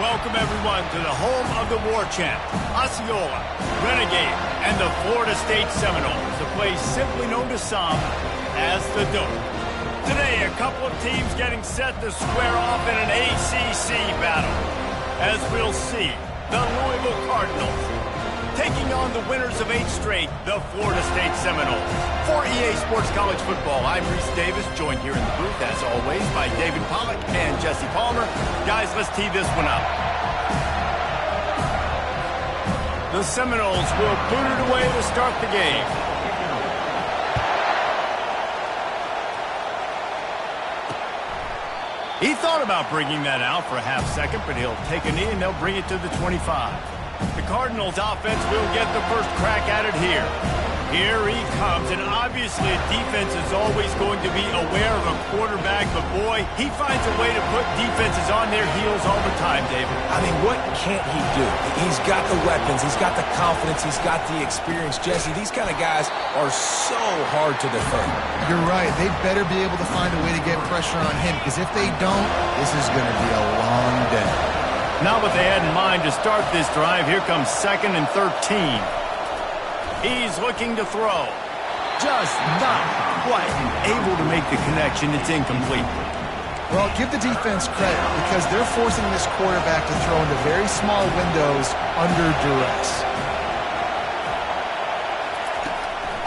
Welcome, everyone, to the home of the war champ, Osceola, Renegade, and the Florida State Seminoles, a place simply known to some as the Dome. Today, a couple of teams getting set to square off in an ACC battle. As we'll see, the Louisville Cardinals taking on the winners of 8 straight, the Florida State Seminoles. For EA Sports College Football, I'm Reese Davis, joined here in the booth, as always, by David Pollack and Jesse Palmer. Guys, let's tee this one up. The Seminoles will boot it away to start the game. He thought about bringing that out for a half second, but he'll take a knee and they'll bring it to the 25. The Cardinals offense will get the first crack at it here. Here he comes, and obviously a defense is always going to be aware of a quarterback, but boy, he finds a way to put defenses on their heels all the time, David. I mean, what can't he do? He's got the weapons, he's got the confidence, he's got the experience. Jesse, these kind of guys are so hard to defend. You're right. They better be able to find a way to get pressure on him, because if they don't, this is going to be a long day. Not what they had in mind to start this drive. Here comes 2nd and 13. He's looking to throw. Just not quite able to make the connection. It's incomplete. Well, give the defense credit, because they're forcing this quarterback to throw into very small windows under duress.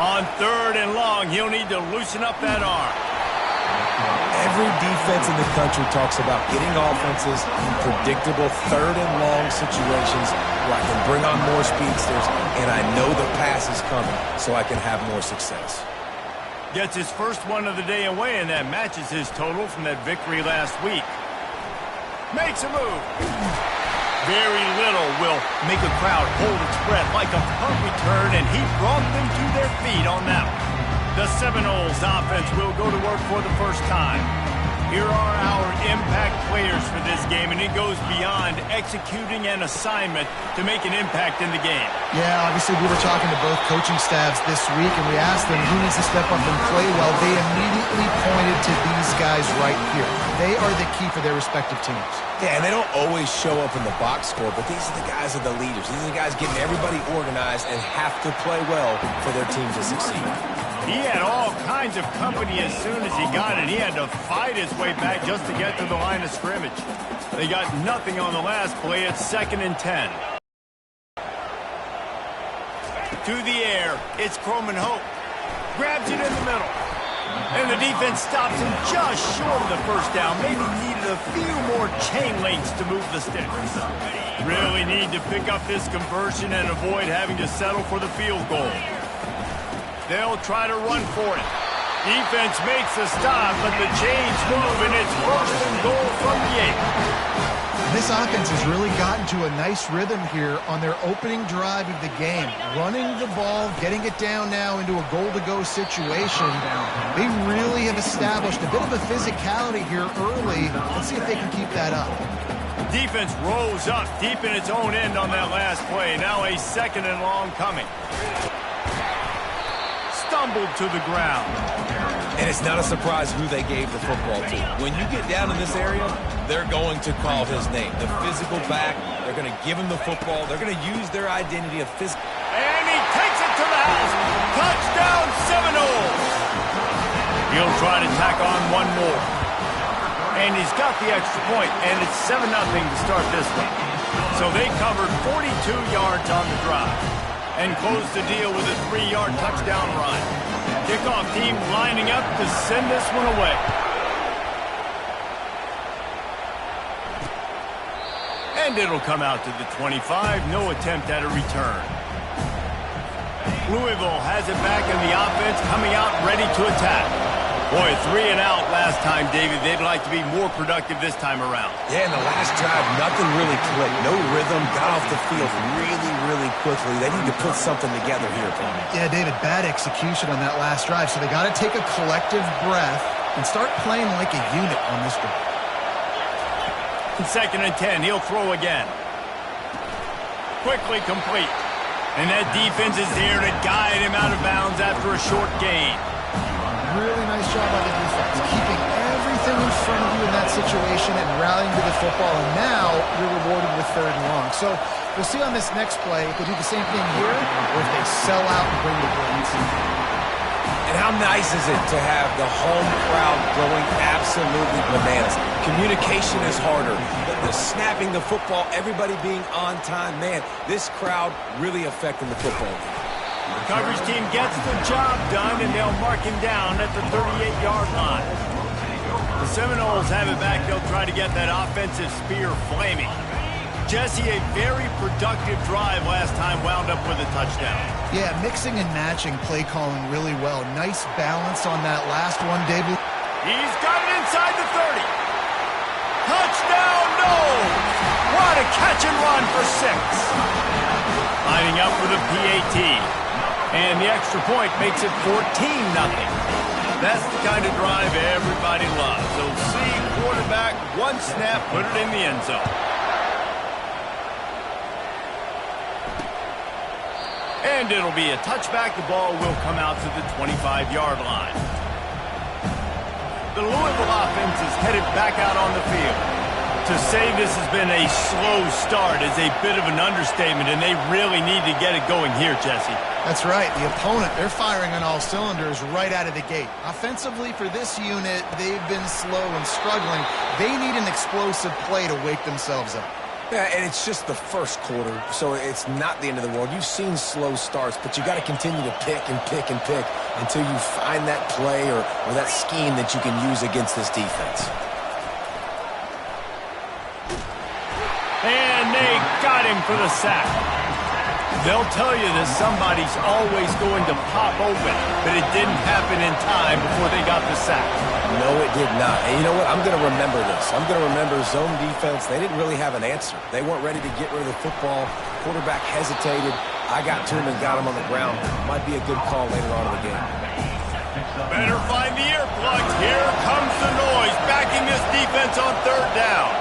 On 3rd and long, he'll need to loosen up that arm. Every defense in the country talks about getting offenses in predictable 3rd and long situations where I can bring on more speedsters and I know the pass is coming so I can have more success. Gets his first one of the day away, and that matches his total from that victory last week. Makes a move. Very little will make a crowd hold its breath like a punt return, and he brought them to their feet on that one. The Seminoles offense will go to work for the first time. Here are our impact players for this game, and it goes beyond executing an assignment to make an impact in the game. Yeah, obviously we were talking to both coaching staffs this week, and we asked them who needs to step up and play well. They immediately pointed to these guys right here. They are the key for their respective teams. Yeah, and they don't always show up in the box score, but these are the guys that are the leaders. These are the guys getting everybody organized and have to play well for their team to succeed. He had all kinds of company as soon as he got it. He had to fight his way back just to get to the line of scrimmage. They got nothing on the last play. It's 2nd and 10. To the air, it's Croman Hope. Grabs it in the middle. And the defense stops him just short of the first down. Maybe needed a few more chain links to move the sticks. Really need to pick up this conversion and avoid having to settle for the field goal. They'll try to run for it. Defense makes a stop, but the chains move, and it's 1st and goal from the 8. This offense has really gotten to a nice rhythm here on their opening drive of the game. Running the ball, getting it down now into a goal-to-go situation. They really have established a bit of a physicality here early. Let's see if they can keep that up. Defense rose up deep in its own end on that last play. Now a 2nd and long coming. Stumbled to the ground. And it's not a surprise who they gave the football to. When you get down in this area, they're going to call his name. The physical back, they're going to give him the football. They're going to use their identity of physical. And he takes it to the house. Touchdown, Seminoles. He'll try to tack on one more. And he's got the extra point, and it's 7-0 to start this one. So they covered 42 yards on the drive and closed the deal with a 3-yard touchdown run. Kickoff team lining up to send this one away. And it'll come out to the 25. No attempt at a return. Louisville has it back in the offense, coming out ready to attack. Boy, 3 and out last time, David. They'd like to be more productive this time around. Yeah, in the last drive, nothing really clicked. No rhythm, got off the field really quickly. They need to put something together here, Tommy. Yeah, David, bad execution on that last drive, so they got to take a collective breath and start playing like a unit on this drive. 2nd and 10, he'll throw again. Quickly complete. And that defense is there to guide him out of bounds after a short gain. Really nice job by the defense, keeping everything everything in front of you in that situation and rallying to the football, and now you're rewarded with 3rd and long. So we'll see on this next play if they do the same thing here or if they sell out and bring the blitz. And how nice is it to have the home crowd going absolutely bananas? Communication is harder. The snapping the football, everybody being on time. Man, this crowd really affecting the football. The coverage team gets the job done, and they'll mark him down at the 38-yard line. The Seminoles have it back. They'll try to get that offensive spear flaming. Jesse, a very productive drive last time, wound up with a touchdown. Yeah, mixing and matching play calling really well. Nice balance on that last one, David. He's got it inside the 30. Touchdown, no! What a catch and run for 6. Lining up for the PAT. And the extra point makes it 14-0. That's the kind of drive everybody loves. So see quarterback, one snap, put it in the end zone. And it'll be a touchback. The ball will come out to the 25-yard line. The Louisville offense is headed back out on the field. To say this has been a slow start is a bit of an understatement, and they really need to get it going here, Jesse. That's right. The opponent, they're firing on all cylinders right out of the gate. Offensively, for this unit, they've been slow and struggling. They need an explosive play to wake themselves up. Yeah, and it's just the first quarter, so it's not the end of the world. You've seen slow starts, but you got to continue to pick and pick and pick until you find that play or that scheme that you can use against this defense. And they got him for the sack. They'll tell you that somebody's always going to pop open, but it didn't happen in time before they got the sack. No, it did not. And you know what? I'm going to remember this. I'm going to remember zone defense. They didn't really have an answer. They weren't ready to get rid of the football. Quarterback hesitated. I got to him and got him on the ground. Might be a good call later on in the game. Better find the earplugs. Here comes the noise, backing this defense on 3rd down.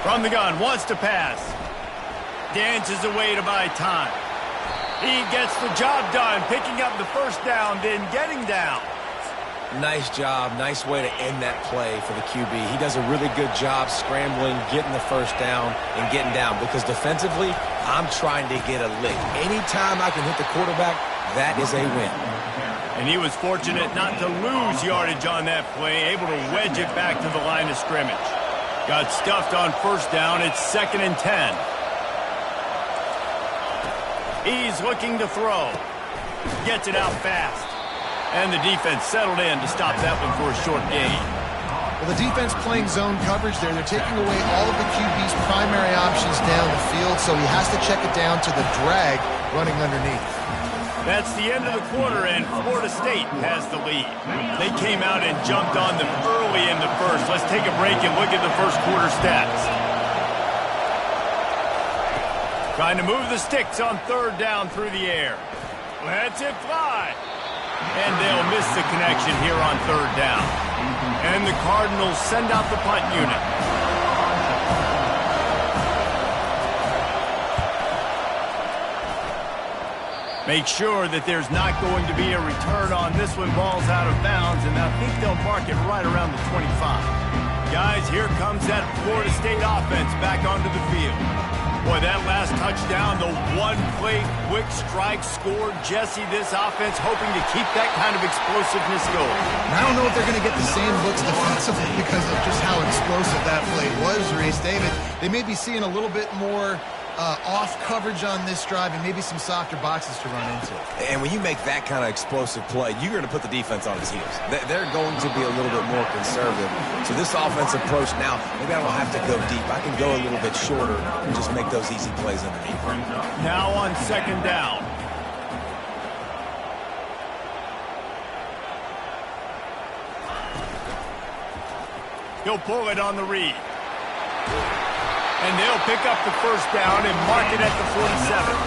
From the gun, wants to pass. Dances away to buy time. He gets the job done, picking up the 1st down, then getting down. Nice job. Nice way to end that play for the QB. He does a really good job scrambling, getting the 1st down, and getting down. Because defensively, I'm trying to get a lick. Anytime I can hit the quarterback, that is a win. And he was fortunate not to lose yardage on that play, able to wedge it back to the line of scrimmage. Got stuffed on 1st down. It's 2nd and 10. He's looking to throw. Gets it out fast. And the defense settled in to stop that one for a short gain. Well, the defense playing zone coverage there. They're taking away all of the QB's primary options down the field, so he has to check it down to the drag running underneath. That's the end of the quarter, and Florida State has the lead. They came out and jumped on them early in the 1st. Let's take a break and look at the 1st quarter stats. Trying to move the sticks on 3rd down through the air. Lets it fly. And they'll miss the connection here on 3rd down. And the Cardinals send out the punt unit. Make sure that there's not going to be a return on this one. Ball's out of bounds, and I think they'll mark it right around the 25. Guys, here comes that Florida State offense back onto the field. Boy, that last touchdown, the one-play quick strike scored. Jesse, this offense hoping to keep that kind of explosiveness going. And I don't know if they're going to get the same looks defensively because of just how explosive that play was, Reese. David, they may be seeing a little bit more off coverage on this drive and maybe some softer boxes to run into. And when you make that kind of explosive play, you're going to put the defense on its heels. They're going to be a little bit more conservative. So this offensive approach now, maybe I don't have to go deep. I can go a little bit shorter and just make those easy plays underneath. Now on 2nd down. He'll pull it on the read. And they'll pick up the 1st down and mark it at the 47.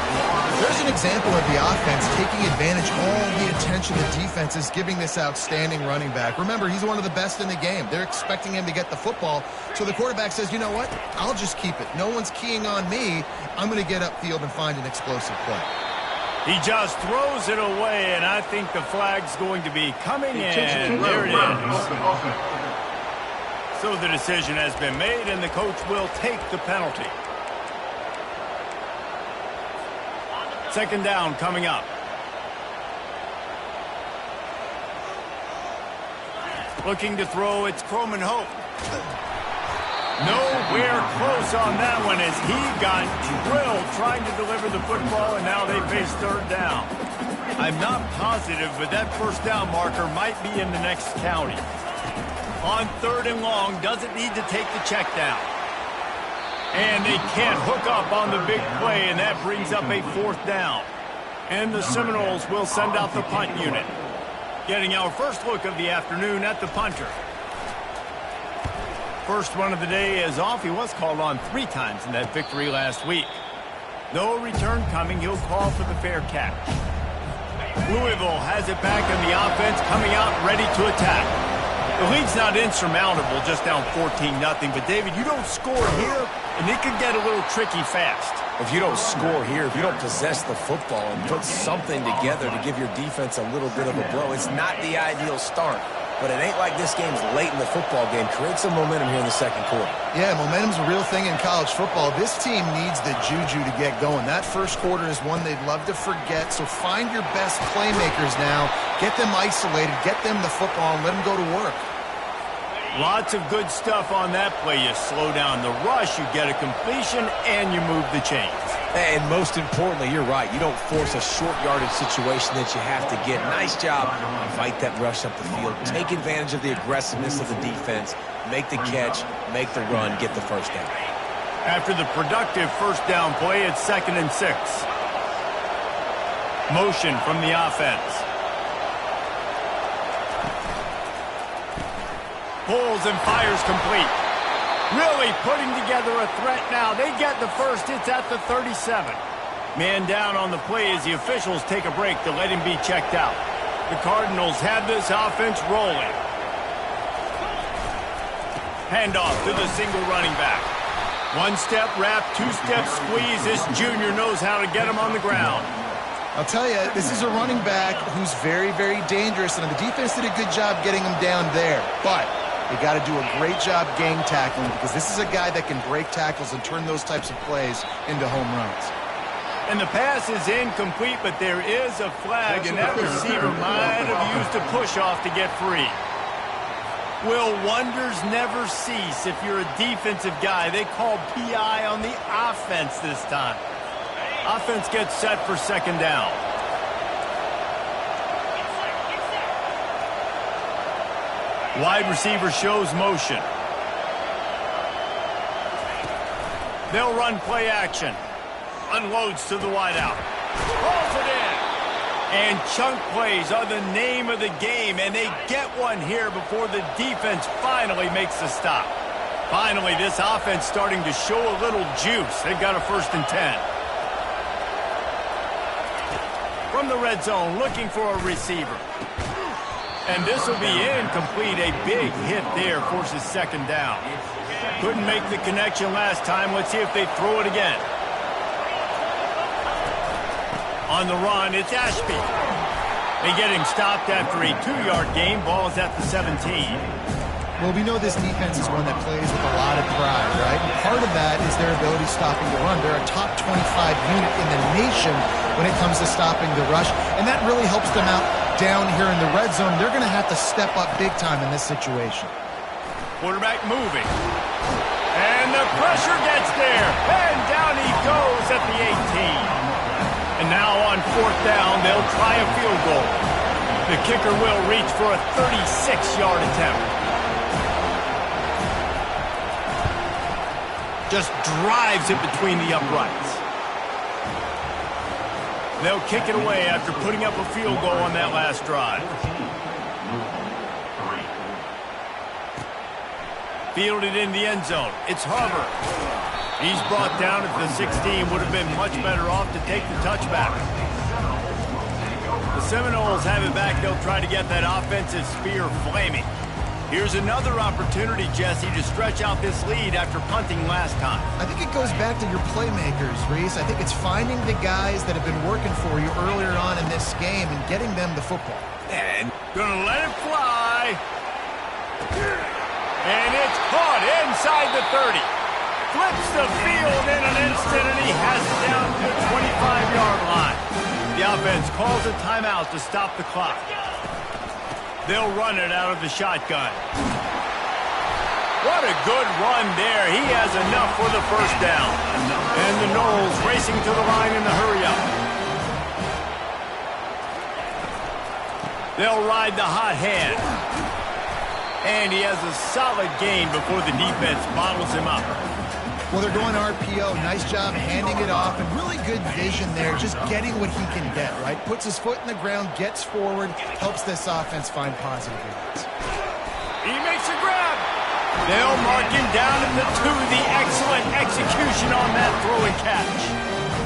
There's an example of the offense taking advantage of all the attention the defense is giving this outstanding running back. Remember, he's one of the best in the game. They're expecting him to get the football. So the quarterback says, you know what? I'll just keep it. No one's keying on me. I'm going to get upfield and find an explosive play. He just throws it away, and I think the flag's going to be coming in. There it is. So the decision has been made, and the coach will take the penalty. Second down coming up. Looking to throw, it's Croman Hope. Nowhere close on that one as he got drilled trying to deliver the football, and now they face third down. I'm not positive, but that first down marker might be in the next county. On third and long, doesn't need to take the check down. And they can't hook up on the big play, and that brings up a fourth down. And the Seminoles will send out the punt unit. Getting our first look of the afternoon at the punter. First one of the day is off. He was called on 3 times in that victory last week. No return coming. He'll call for the fair catch. Louisville has it back in the offense, coming out ready to attack. The lead's not insurmountable, just down 14-0. But, David, you don't score here, and it could get a little tricky fast. If you don't score here, if you don't possess the football and put something together to give your defense a little bit of a blow, it's not the ideal start. But it ain't like this game's late in the football game. Create some momentum here in the second quarter. Yeah, momentum's a real thing in college football. This team needs the juju to get going. That first quarter is one they'd love to forget. So find your best playmakers now. Get them isolated. Get them the football and let them go to work. Lots of good stuff on that play. You slow down the rush, you get a completion, and you move the chains. And most importantly, you're right. You don't force a short yardage situation that you have to get. Nice job. Fight that rush up the field. Take advantage of the aggressiveness of the defense. Make the catch. Make the run. Get the first down. After the productive first down play, it's 2nd and 6. Motion from the offense. Pulls and fires complete. Really putting together a threat now. They get the first. It's at the 37. Man down on the play as the officials take a break to let him be checked out. The Cardinals have this offense rolling. Handoff to the single running back. 1-step wrap, 2-step squeeze. This junior knows how to get him on the ground. I'll tell you, this is a running back who's very, very dangerous, and the defense did a good job getting him down there. But you got to do a great job gang tackling because this is a guy that can break tackles and turn those types of plays into home runs. And the pass is incomplete, but there is a flag, and that receiver might have used a push-off to get free. Will wonders never cease if you're a defensive guy. They call PI on the offense this time. Offense gets set for second down. Wide receiver shows motion. They'll run play action. Unloads to the wideout. Pulls it in. And chunk plays are the name of the game, and they get one here before the defense finally makes the stop. Finally, this offense starting to show a little juice. They've got a 1st and 10. From the red zone, looking for a receiver. And this will be incomplete. A big hit there forces second down. Couldn't make the connection last time. Let's see if they throw it again. On the run, it's Ashby. They get him stopped after a 2-yard gain. Ball is at the 17. Well, we know this defense is one that plays with a lot of pride, right? And part of that is their ability stopping the run. They're a top 25 unit in the nation when it comes to stopping the rush, and that really helps them out down here in the red zone. They're going to have to step up big time in this situation. Quarterback moving. And the pressure gets there. And down he goes at the 18. And now on 4th down, they'll try a field goal. The kicker will reach for a 36-yard attempt. Just drives it between the uprights. They'll kick it away after putting up a field goal on that last drive. Fielded in the end zone. It's Harvard. He's brought down at the 16. Would have been much better off to take the touchback. The Seminoles have it back. They'll try to get that offensive spear flaming. Here's another opportunity, Jesse, to stretch out this lead after punting last time. I think it goes back to your playmakers, Reese. I think it's finding the guys that have been working for you earlier on in this game and getting them the football. And gonna let it fly. And it's caught inside the 30. Flips the field in an instant, and he has it down to the 25-yard line. The offense calls a timeout to stop the clock. They'll run it out of the shotgun. What a good run there. He has enough for the first down. And the Noles racing to the line in the hurry-up. They'll ride the hot hand. And he has a solid gain before the defense bottles him up. Well, they're going RPO. Nice job handing it off, and really good vision there, just getting what he can get, right? Puts his foot in the ground, gets forward, helps this offense find positive yards. He makes a grab. They'll mark him down at the 2. The excellent execution on that throw and catch.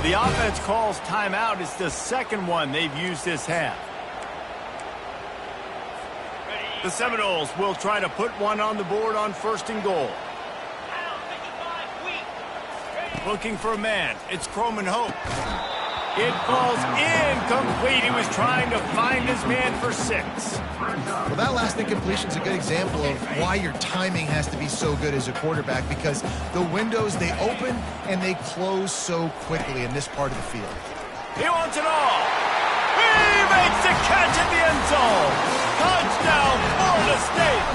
The offense calls timeout. It's the second one they've used this half. The Seminoles will try to put one on the board on 1st and goal. Looking for a man. It's Croman Hope. It falls incomplete. He was trying to find his man for 6. Well, that last incompletion is a good example of why your timing has to be so good as a quarterback, because the windows, they open and they close so quickly in this part of the field. He wants it all. He makes the catch at the end zone. Touchdown, Florida State.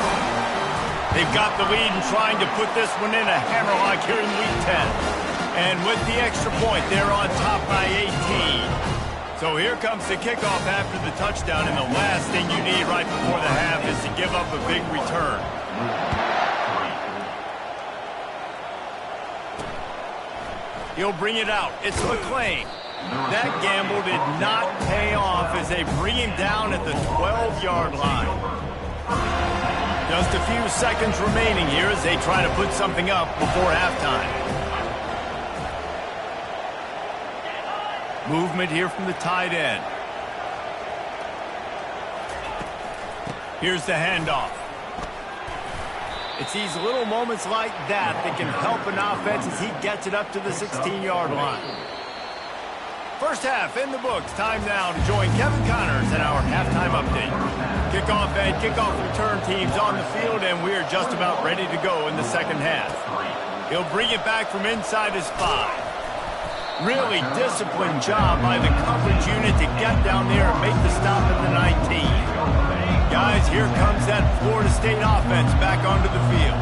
They've got the lead and trying to put this one in a hammerlock here in Week 10. And with the extra point, they're on top by 18. So here comes the kickoff after the touchdown, and the last thing you need right before the half is to give up a big return. He'll bring it out. It's McClain. That gamble did not pay off as they bring him down at the 12-yard line. Just a few seconds remaining here as they try to put something up before halftime. Movement here from the tight end. Here's the handoff. It's these little moments like that that can help an offense as he gets it up to the 16-yard line. First half in the books. Time now to join Kevin Connors in our halftime update. Kickoff and kickoff return teams on the field, and we're just about ready to go in the second half. He'll bring it back from inside his 5. Really disciplined job by the coverage unit to get down there and make the stop at the 19. Guys, here comes that Florida State offense back onto the field.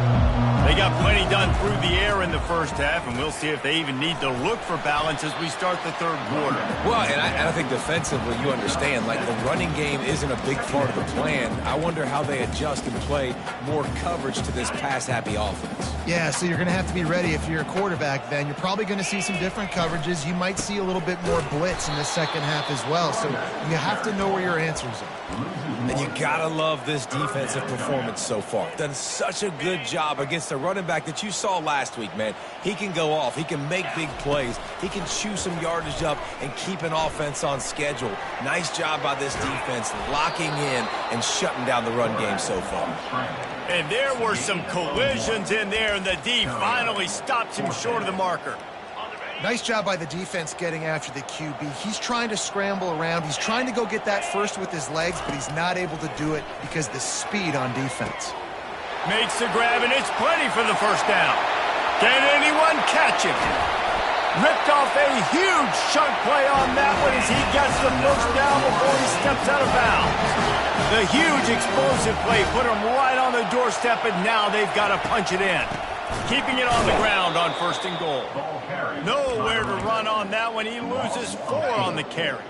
They got plenty done through the air in the first half, and we'll see if they even need to look for balance as we start the third quarter. Well, and I think defensively, you understand, like the running game isn't a big part of the plan. I wonder how they adjust and play more coverage to this pass-happy offense. Yeah, so you're going to have to be ready if you're a quarterback then. You're probably going to see some different coverages. You might see a little bit more blitz in the second half as well. So you have to know where your answers are. And you got to love this defensive performance so far. Done such a good job against a running back that you saw last week, man. He can go off. He can make big plays. He can chew some yardage up and keep an offense on schedule. Nice job by this defense locking in and shutting down the run game so far. And there were some collisions in there, and the D finally stops him short of the marker. Nice job by the defense getting after the QB. He's trying to scramble around. He's trying to go get that first with his legs, but he's not able to do it because of the speed on defense. Makes the grab, and it's plenty for the first down. Can anyone catch him? Ripped off a huge chunk play on that one as he gets the first down before he steps out of bounds. The huge explosive play put him right on the doorstep, and now they've got to punch it in. Keeping it on the ground on 1st and goal. Nowhere to run on that one. He loses 4 on the carry.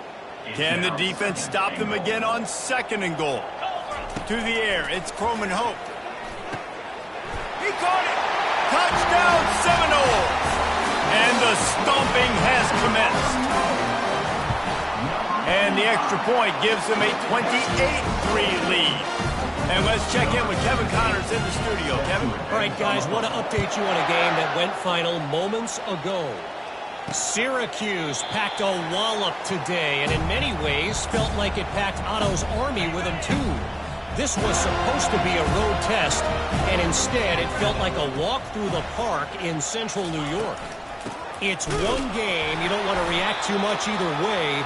Can the defense stop them again on 2nd and goal? To the air, it's Croman Hope. He caught it. Touchdown Seminoles. And the stomping has commenced. And the extra point gives them a 28-3 lead. And let's check in with Kevin Connors in the studio. Kevin? All right, guys, want to update you on a game that went final moments ago. Syracuse packed a wallop today, and in many ways felt like it packed Otto's Army with them, too. This was supposed to be a road test, and instead it felt like a walk through the park in central New York. It's one game. You don't want to react too much either way,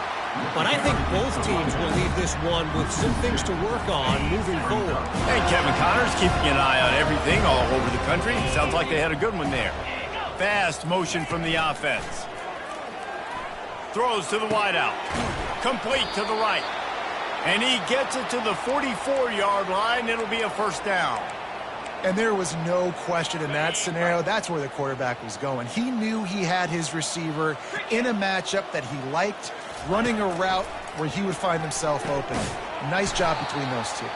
but I think both teams will leave this one with some things to work on moving forward. And Kevin Connor's keeping an eye on everything all over the country. Sounds like they had a good one there. Fast motion from the offense. Throws to the wideout. Complete to the right. And he gets it to the 44-yard line. It'll be a first down. And there was no question in that scenario. That's where the quarterback was going. He knew he had his receiver in a matchup that he liked, running a route where he would find himself open. Nice job between those two.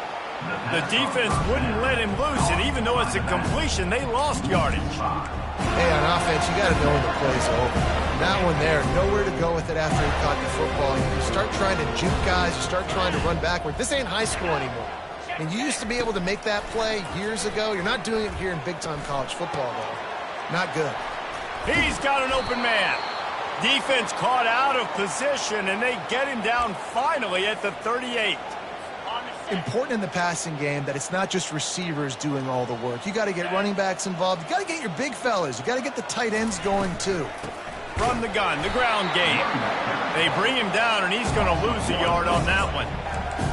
The defense wouldn't let him loose, and even though it's a completion, they lost yardage. Hey, on offense, you got to know when the play's over. That one there, nowhere to go with it after he caught the football. You start trying to juke guys, you start trying to run backward. This ain't high school anymore. I mean, you used to be able to make that play years ago. You're not doing it here in big-time college football, though. Not good. He's got an open man. Defense caught out of position, and they get him down finally at the 38. Important in the passing game that it's not just receivers doing all the work. You got to get running backs involved. You got to get your big fellas. You got to get the tight ends going, too. From the gun, the ground game. They bring him down, and he's going to lose a yard on that one.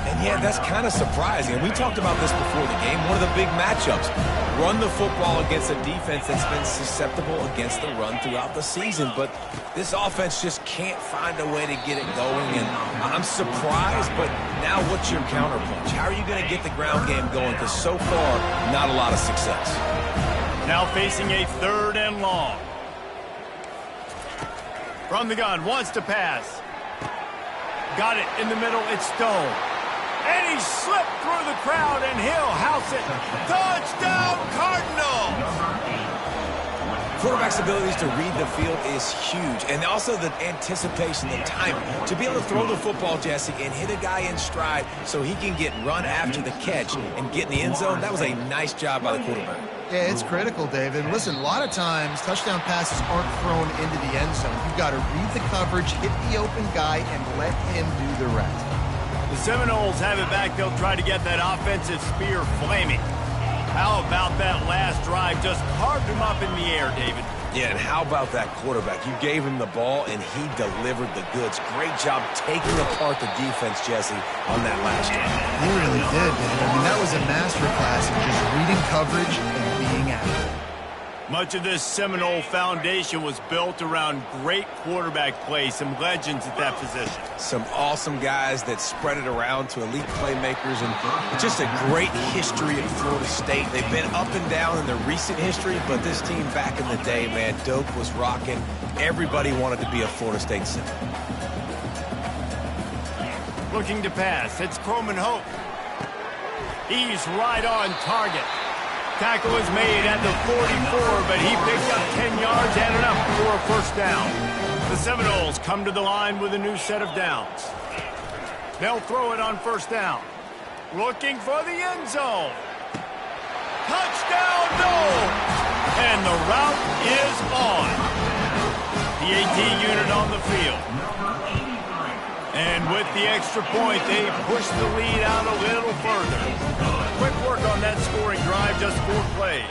And yeah, that's kind of surprising. And we talked about this before the game. One of the big matchups. Run the football against a defense that's been susceptible against the run throughout the season. But this offense just can't find a way to get it going. And I'm surprised, but now what's your counterpunch? How are you going to get the ground game going? Because so far, not a lot of success. Now facing a 3rd and long. From the gun, wants to pass. Got it in the middle, it's Stone. And he slipped through the crowd, and he'll house it. Touchdown, Cardinals! Quarterback's abilities to read the field is huge. And also the anticipation, the timing. To be able to throw the football, Jesse, and hit a guy in stride so he can get run after the catch and get in the end zone, that was a nice job by the quarterback. Yeah, it's critical, David. Listen, a lot of times touchdown passes aren't thrown into the end zone. You've got to read the coverage, hit the open guy, and let him do the rest. The Seminoles have it back. They'll try to get that offensive spear flaming. How about that last drive? Just carved him up in the air, David. Yeah, and how about that quarterback? You gave him the ball, and he delivered the goods. Great job taking apart the defense, Jesse, on that last drive. He really did, David. I mean, that was a masterclass in just reading coverage and being accurate. Much of this Seminole foundation was built around great quarterback play, some legends at that position. Some awesome guys that spread it around to elite playmakers, and just a great history at Florida State. They've been up and down in the recent history, but this team back in the day, man, Doak was rocking. Everybody wanted to be a Florida State Seminole. Looking to pass, it's Croman Hope. He's right on target. Tackle is made at the 44, but he picked up 10 yards and enough for a first down. The Seminoles come to the line with a new set of downs. They'll throw it on first down. Looking for the end zone. Touchdown, no! And the route is on. The AT unit on the field. And with the extra point, they push the lead out a little further. Quick work on that scoring drive, just 4 plays.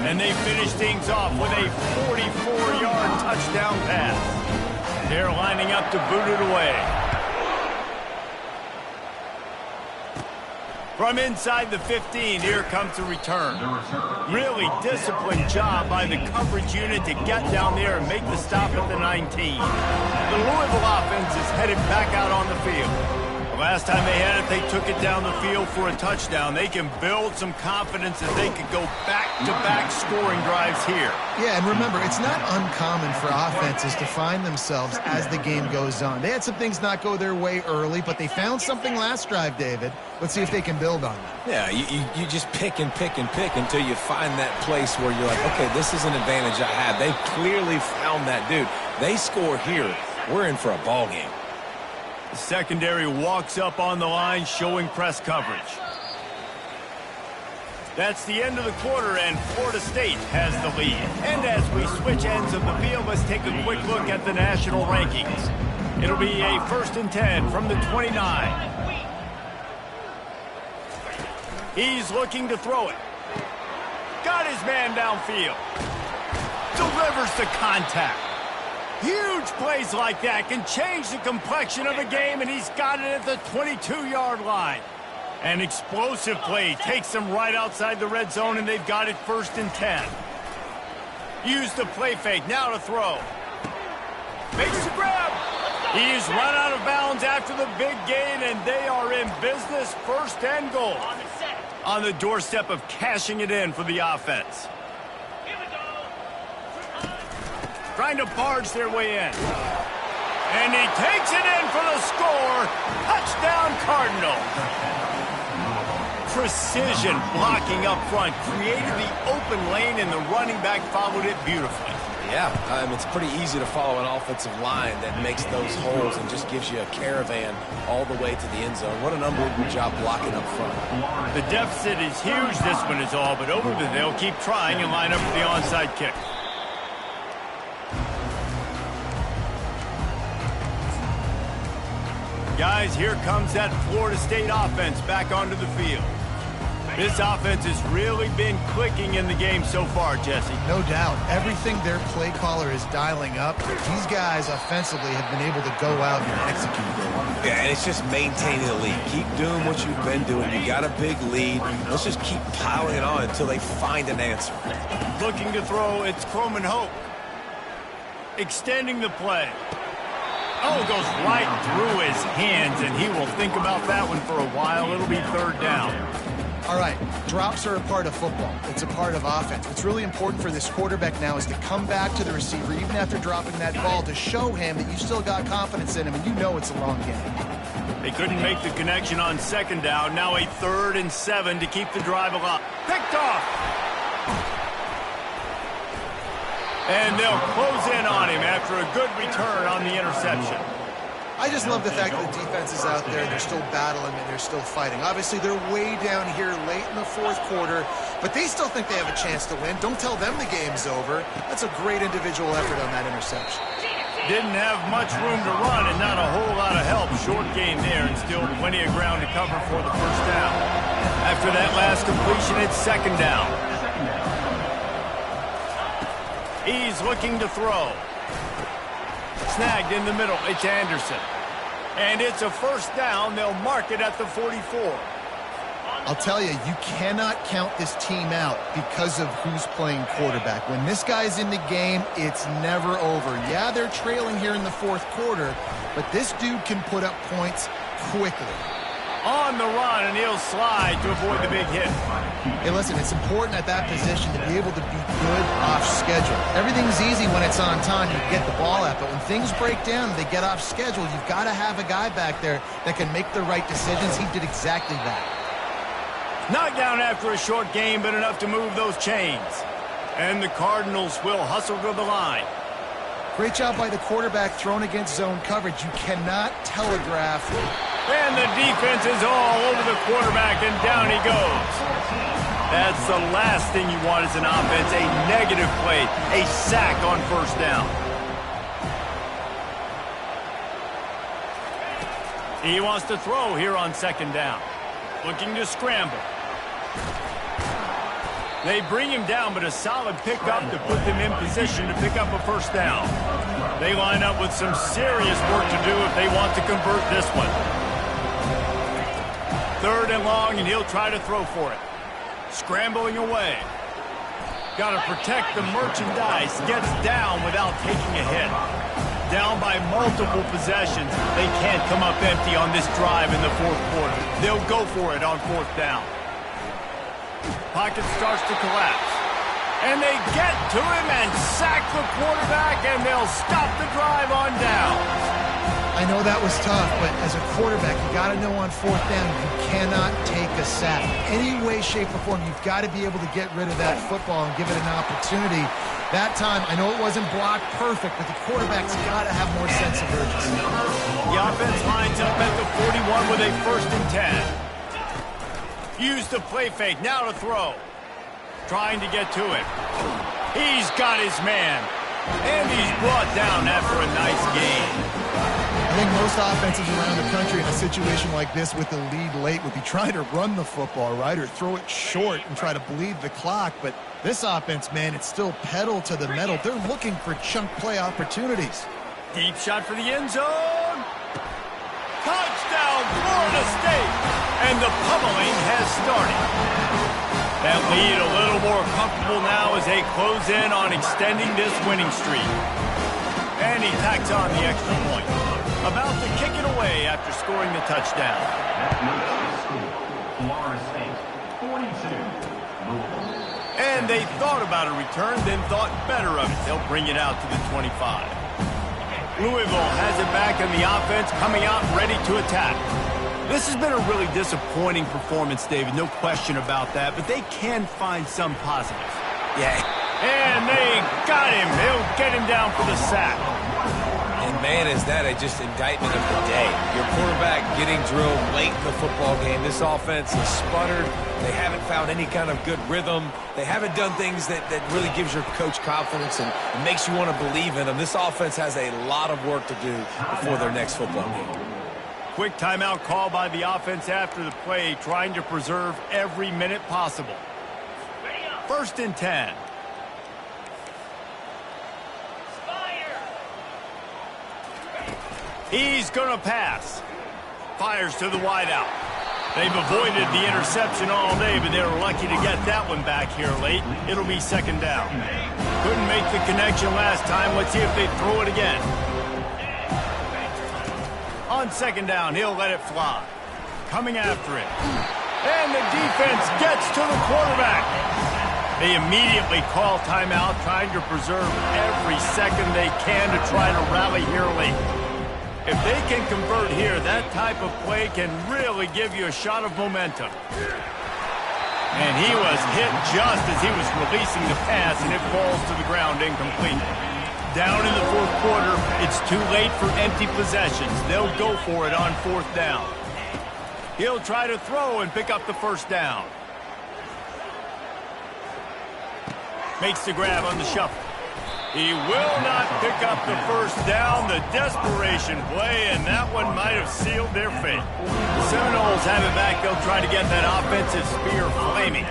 And they finish things off with a 44-yard touchdown pass. They're lining up to boot it away. From inside the 15, here comes the return. Really disciplined job by the coverage unit to get down there and make the stop at the 19. The Louisville offense is headed back out on the field. The last time they had it, they took it down the field for a touchdown. They can build some confidence that they could go back-to-back scoring drives here. Yeah, and remember, it's not uncommon for offenses to find themselves as the game goes on. They had some things not go their way early, but they found something last drive, David. Let's see if they can build on that. Yeah, you just pick and pick and pick until you find that place where you're like, okay, this is an advantage I have. They clearly found that dude. They score here. We're in for a ball game. The secondary walks up on the line, showing press coverage. That's the end of the quarter, and Florida State has the lead. And as we switch ends of the field, let's take a quick look at the national rankings. It'll be a 1st and 10 from the 29. He's looking to throw it. Got his man downfield. Delivers the contact. Huge plays like that can change the complexion of a game, and he's got it at the 22-yard line. An explosive play takes them right outside the red zone, and they've got it 1st and 10. Use the play fake, now to throw. Makes the grab. He's run out of bounds after the big gain, and they are in business, 1st and goal. On the doorstep of cashing it in for the offense. Trying to barge their way in. And he takes it in for the score. Touchdown, Cardinal. Precision blocking up front created the open lane, and the running back followed it beautifully. Yeah, it's pretty easy to follow an offensive line that makes those holes and just gives you a caravan all the way to the end zone. What an unbelievable job blocking up front. The deficit is huge, this one is all, but over the they'll keep trying and line up for the onside kick. Guys, here comes that Florida State offense back onto the field. This offense has really been clicking in the game so far, Jesse. No doubt. Everything their play caller is dialing up, these guys offensively have been able to go out and execute. Yeah, and it's just maintaining the lead. Keep doing what you've been doing. You got a big lead. Let's just keep piling it on until they find an answer. Looking to throw, it's Croman Hope. Extending the play. Oh, goes right through his hands, and he will think about that one for a while. It'll be 3rd down. All right, drops are a part of football. It's a part of offense. What's really important for this quarterback now is to come back to the receiver, even after dropping that ball, to show him that you still got confidence in him, and you know it's a long game. They couldn't make the connection on 2nd down. Now a 3rd and 7 to keep the drive alive. Picked off. And they'll close in on him after a good return on the interception. I just love the fact that the defense is out there. They're still battling and they're still fighting. Obviously, they're way down here late in the 4th quarter, but they still think they have a chance to win. Don't tell them the game's over. That's a great individual effort on that interception. Didn't have much room to run and not a whole lot of help. Short gain there and still plenty of ground to cover for the 1st down. After that last completion, it's 2nd down. He's looking to throw. Snagged in the middle. It's Anderson. And it's a 1st down. They'll mark it at the 44. I'll tell you, you cannot count this team out because of who's playing quarterback. When this guy's in the game, it's never over. Yeah, they're trailing here in the 4th quarter, but this dude can put up points quickly. On the run, and he'll slide to avoid the big hit. Hey, listen, it's important at that position to be able to be good off schedule. Everything's easy when it's on time. You get the ball out, but when things break down, they get off schedule. You've got to have a guy back there that can make the right decisions. He did exactly that. Knocked down after a short game, but enough to move those chains. And the Cardinals will hustle to the line. Great job by the quarterback thrown against zone coverage. You cannot telegraph. And the defense is all over the quarterback, and down he goes. That's the last thing you want as an offense, a negative play, a sack on 1st down. He wants to throw here on 2nd down. Looking to scramble. They bring him down, but a solid pickup to put them in position to pick up a 1st down. They line up with some serious work to do if they want to convert this one. 3rd and long, and he'll try to throw for it. Scrambling away. Got to protect the merchandise. Gets down without taking a hit. Down by multiple possessions. They can't come up empty on this drive in the 4th quarter. They'll go for it on 4th down. Pocket starts to collapse. And they get to him and sack the quarterback, and they'll stop the drive on downs. I know that was tough, but as a quarterback, you got to know on 4th down, you cannot take a sack. Any way, shape, or form, you've got to be able to get rid of that football and give it an opportunity. That time, I know it wasn't blocked perfect, but the quarterback's got to have more sense of urgency. The offense lines up at the 41 with a 1st and 10. Use the play fake, now to throw. Trying to get to it. He's got his man. And he's brought down after a nice game. I think most offenses around the country in a situation like this with the lead late would be trying to run the football, right, or throw it short and try to bleed the clock. But this offense, man, it's still pedal to the metal. They're looking for chunk play opportunities. Deep shot for the end zone. Touchdown, Florida State. And the pummeling has started. That lead a little more comfortable now as they close in on extending this winning streak. And he tacks on the extra point. About to kick it away after scoring the touchdown. Florida State, 42. And they thought about a return, then thought better of it. They'll bring it out to the 25. Louisville has it back in the offense, coming out ready to attack. This has been a really disappointing performance, David, no question about that, but they can find some positives. Yeah. And they got him. They'll get him down for the sack. And, man, is that just indictment of the day. Your quarterback getting drilled late in the football game. This offense has sputtered. They haven't found any kind of good rhythm. They haven't done things that really gives your coach confidence and makes you want to believe in them. This offense has a lot of work to do before their next football game. Quick timeout call by the offense after the play, trying to preserve every minute possible. 1st and 10. He's going to pass. Fires to the wideout. They've avoided the interception all day, but they were lucky to get that one back here late. It'll be 2nd down. Couldn't make the connection last time. Let's see if they throw it again. On 2nd down, he'll let it fly. Coming after it. And the defense gets to the quarterback. They immediately call timeout, trying to preserve every second they can to try to rally here late. If they can convert here, that type of play can really give you a shot of momentum. And he was hit just as he was releasing the pass, and it falls to the ground incomplete. Down in the 4th quarter, it's too late for empty possessions. They'll go for it on 4th down. He'll try to throw and pick up the 1st down. Makes the grab on the shuffle. He will not pick up the 1st down. The desperation play, and that one might have sealed their fate. The Seminoles have it back. They'll try to get that offensive spear flaming.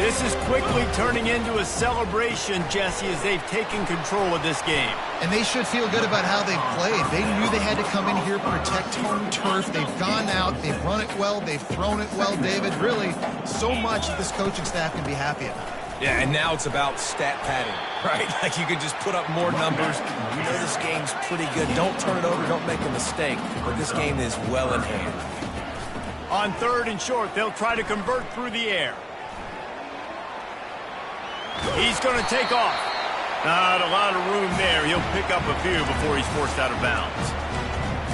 This is quickly turning into a celebration, Jesse, as they've taken control of this game. And they should feel good about how they've played. They knew they had to come in here, protect home turf. They've gone out, they've run it well, they've thrown it well, David. Really, so much that this coaching staff can be happy about. Yeah, and now it's about stat padding, right? Like you can just put up more numbers. You know this game's pretty good. Don't turn it over. Don't make a mistake. But this game is well in hand. On 3rd and short, they'll try to convert through the air. He's going to take off. Not a lot of room there. He'll pick up a few before he's forced out of bounds.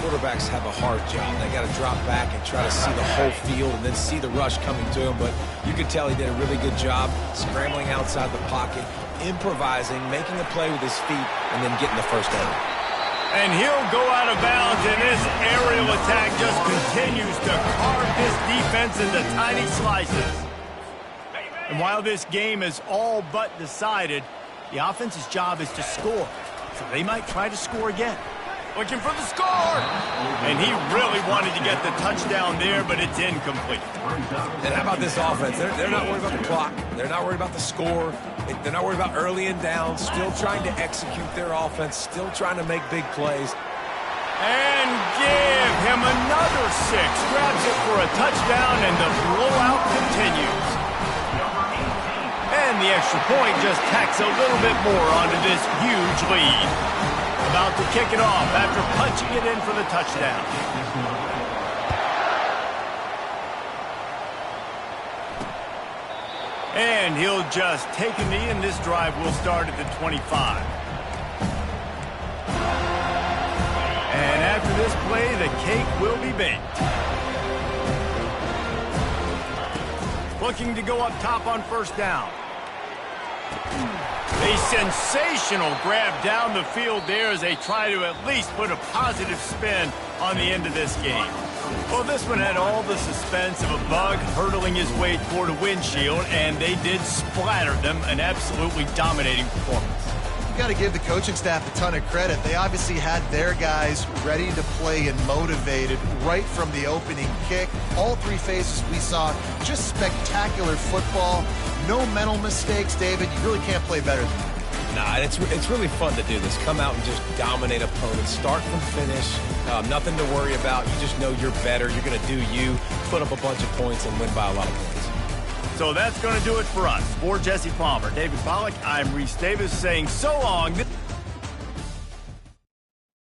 Quarterbacks have a hard job. They got to drop back and try to see the whole field and then see the rush coming to him. But you can tell he did a really good job scrambling outside the pocket, improvising, making a play with his feet, and then getting the 1st down. And he'll go out of bounds, and this aerial attack just continues to carve this defense into tiny slices. And while this game is all but decided, the offense's job is to score. So they might try to score again. Looking for the score! And he really wanted to get the touchdown there, but it's incomplete. And how about this offense? They're not worried about the clock. They're not worried about the score. They're not worried about early and down. Still trying to execute their offense. Still trying to make big plays. And give him another 6. Grabs it for a touchdown, and the blowout continues. And the extra point just tacks a little bit more onto this huge lead. About to kick it off after punching it in for the touchdown. And he'll just take a knee, and this drive will start at the 25. And after this play, the cake will be baked. Looking to go up top on 1st down. A sensational grab down the field there as they try to at least put a positive spin on the end of this game. Well, this one had all the suspense of a bug hurtling his way toward a windshield, and they did splatter them. An absolutely dominating performance. you got to give the coaching staff a ton of credit. They obviously had their guys ready to play and motivated right from the opening kick. All three phases we saw just spectacular football. No mental mistakes, David. You really can't play better than that. Nah, and it's really fun to do this. Come out and just dominate opponents. Start from finish. Nothing to worry about. You just know you're better. You're going to do you, put up a bunch of points, and win by a lot of points. So that's going to do it for us. For Jesse Palmer, David Pollack, I'm Reese Davis saying so long.